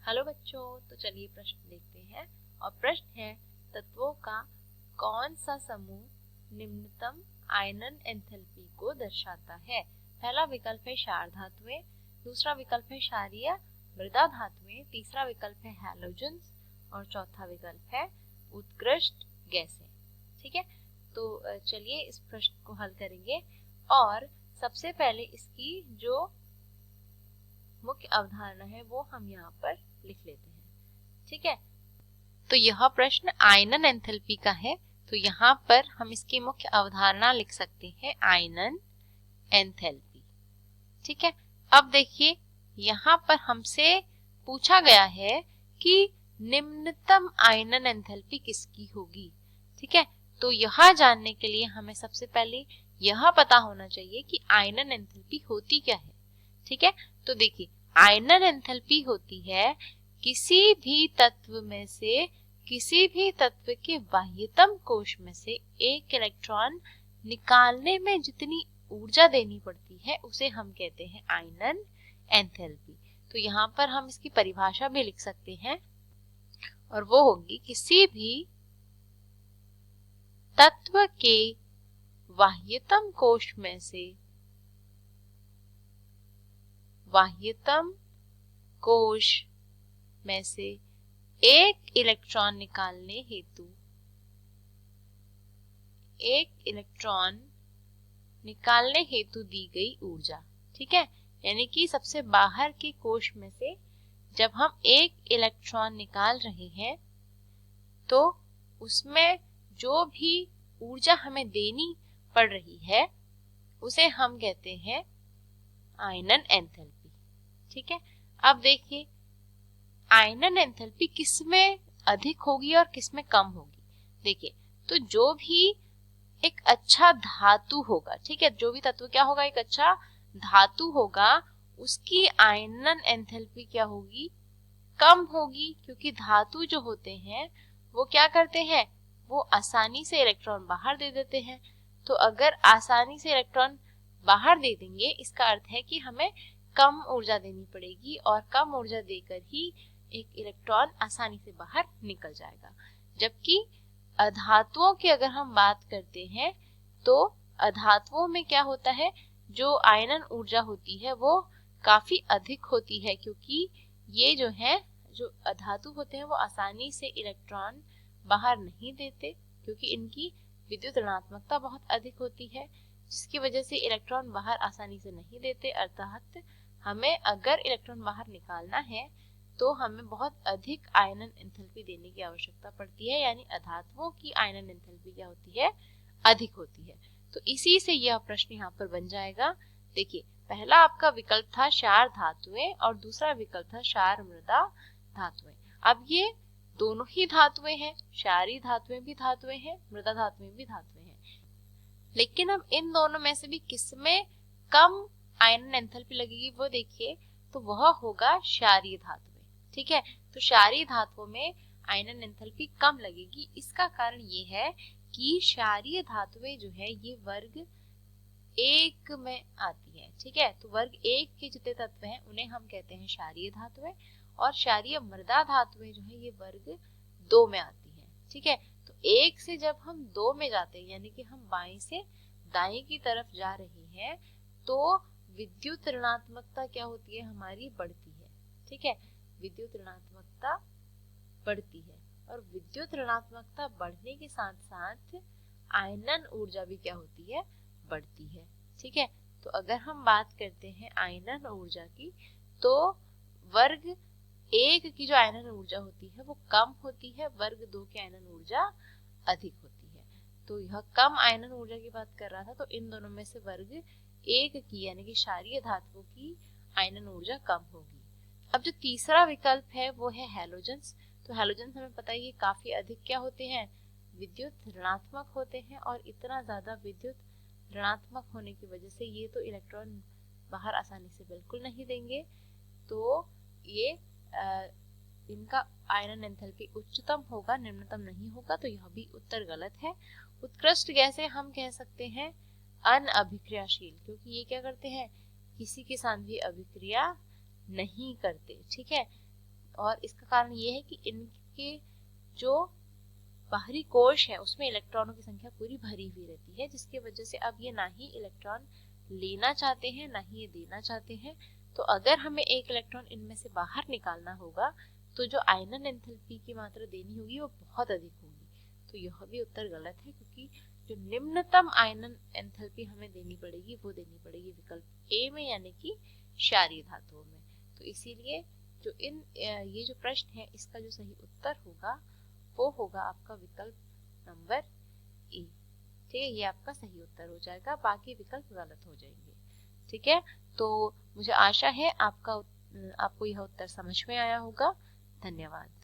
Hello बच्चों, तो चलिए प्रश्न देखते हैं। और प्रश्न है, तत्वों का कौन सा समूह निम्नतम आयनन एंथैल्पी को दर्शाता है। पहला विकल्प है क्षार धातुएं, दूसरा विकल्प है क्षारीय मृदा धातुएं, तीसरा विकल्प है हैलोजेंस और चौथा विकल्प है उत्कृष्ट गैसें। ठीक है, तो चलिए इस प्रश्न को हल करेंगे। और सबसे पहले इसकी जो मुख्य अवधारणा है वो हम यहाँ पर लिख लेते हैं। ठीक है, तो यह प्रश्न आयनन एंथैल्पी का है, तो यहाँ पर हम इसकी मुख्य अवधारणा लिख सकते हैं आयनन एंथैल्पी। ठीक है, अब देखिए यहाँ पर हमसे पूछा गया है कि निम्नतम आयनन एंथैल्पी किसकी होगी। ठीक है, तो यह जानने के लिए हमें सबसे पहले यह पता होना चाहिए कि आयनन एंथैल्पी होती क्या है। ठीक है, तो देखिए आयनन एंथैल्पी होती है किसी भी तत्व में से किसी भी तत्व के बाह्यतम कोश में से एक इलेक्ट्रॉन निकालने में जितनी ऊर्जा देनी पड़ती है उसे हम कहते हैं आयनन एंथैल्पी। तो यहाँ पर हम इसकी परिभाषा भी लिख सकते हैं और वो होगी किसी भी तत्व के बाह्यतम कोश में से बाह्यतम कोश में से एक इलेक्ट्रॉन निकालने हेतु दी गई ऊर्जा। ठीक है, यानी कि सबसे बाहर के कोश में से जब हम एक इलेक्ट्रॉन निकाल रहे हैं तो उसमें जो भी ऊर्जा हमें देनी पड़ रही है उसे हम कहते हैं आयनन एंथैल्पी। ठीक है, अब देखिए आयनन एंथैल्पी किसमें अधिक होगी और किसमें कम होगी। देखिए तो जो भी एक अच्छा धातु होगा, ठीक है, जो भी तत्व क्या होगा, एक अच्छा धातु होगा, उसकी आयनन एंथैल्पी क्या होगी, कम होगी, क्योंकि धातु जो होते हैं वो क्या करते हैं, वो आसानी से इलेक्ट्रॉन बाहर दे देते हैं। तो अगर आसानी से इलेक्ट्रॉन बाहर दे देंगे इसका अर्थ है कि हमें कम ऊर्जा देनी पड़ेगी और कम ऊर्जा देकर ही एक इलेक्ट्रॉन आसानी से बाहर निकल जाएगा। जबकि अधातुओं की अगर हम बात करते हैं तो अधातुओं में क्या होता है, जो आयनन ऊर्जा होती है वो काफी अधिक होती है, क्योंकि ये जो अधातु होते हैं वो आसानी से इलेक्ट्रॉन बाहर नहीं देते, क्योंकि इनकी विद्युत ऋणात्मकता बहुत अधिक होती है, जिसकी वजह से इलेक्ट्रॉन बाहर आसानी से नहीं देते। अर्थात हमें अगर इलेक्ट्रॉन बाहर निकालना है तो हमें बहुत अधिक आयनन एंथैल्पी देने की आवश्यकता पड़ती है, यानी अधातुओं की आयनन एंथैल्पी क्या होती है, अधिक होती है। तो इसी से यह प्रश्न यहाँ पर बन जाएगा। देखिए पहला आपका विकल्प था क्षार धातुएं और दूसरा विकल्प था क्षार मृदा धातुएं। अब ये दोनों ही धातुएं हैं, क्षारीय धातुएं भी धातुएं हैं, मृदा धातुएं भी धातुएं हैं, लेकिन अब इन दोनों में से भी किसमें कम आयनन एंथैल्पी लगेगी वो देखिए, तो वह होगा क्षारीय धातुएं। ठीक है, तो क्षारीय धातुओं में आयनन एंथैल्पी कम लगेगी। इसका कारण ये है कि क्षारीय धातुएं जो है ये वर्ग एक में आती है। ठीक है, तो वर्ग एक के जितने तत्व हैं उन्हें हम कहते हैं क्षारीय धातुएं, और क्षारीय मृदा धातुएं जो है ये वर्ग दो में आती है। ठीक है, तो एक से जब हम दो में जाते हैं, यानी कि हम बाएं से दाएं की तरफ जा रहे हैं, तो विद्युत ऋणात्मकता क्या होती है, हमारी बढ़ती है। ठीक है, विद्युत ऋणात्मकता बढ़ती है, और विद्युत ऋणात्मकता बढ़ने के साथ साथ आयनन ऊर्जा भी क्या होती है, बढ़ती है। ठीक है, तो अगर हम बात करते हैं आयनन ऊर्जा की, तो वर्ग एक की जो आयनन ऊर्जा होती है वो कम होती है, वर्ग दो की आयनन ऊर्जा अधिक होती है। तो यह कम आयनन ऊर्जा की बात कर रहा था, तो इन दोनों में से वर्ग एक की यानी कि क्षारीय धातुओं की आयनन ऊर्जा कम होगी। अब जो तीसरा विकल्प है वो है हैलोजेंस। तो हैलोजेंस हमें पता है ये काफी अधिक क्या होते हैं, विद्युत ऋणात्मक होते हैं, और इतना ज्यादा विद्युत ऋणात्मक होने की वजह से ये तो इलेक्ट्रॉन बाहर आसानी से बिल्कुल नहीं देंगे, तो ये इनका आयनन एंथैल्पी उच्चतम होगा, निम्नतम नहीं होगा। तो यह भी उत्तर गलत है। उत्कृष्ट गैसें हम कह सकते हैं अनअभिक्रियाशील, क्योंकि ये क्या करते हैं, किसी के साथ भी अभिक्रिया नहीं करते। ठीक है, और इसका कारण ये है कि इनके जो बाहरी कोश है उसमें इलेक्ट्रॉनों की संख्या पूरी भरी हुई रहती है, जिसकी वजह से अब ये ना ही इलेक्ट्रॉन लेना चाहते हैं ना ही ये देना चाहते हैं। तो अगर हमें एक इलेक्ट्रॉन इनमें से बाहर निकालना होगा तो जो आयनन एंथैल्पी की मात्रा देनी होगी वो बहुत अधिक होगी। तो यह भी उत्तर गलत है, क्योंकि जो निम्नतम आयनन एंथैल्पी हमें देनी पड़ेगी वो देनी पड़ेगी विकल्प ए में, यानी कि क्षारीय धातुओं में। तो इसीलिए जो ये जो प्रश्न है इसका जो सही उत्तर होगा वो होगा आपका विकल्प नंबर ए। ठीक है, ये आपका सही उत्तर हो जाएगा, बाकी विकल्प गलत हो जाएंगे। ठीक है, तो मुझे आशा है आपको यह उत्तर समझ में आया होगा। धन्यवाद।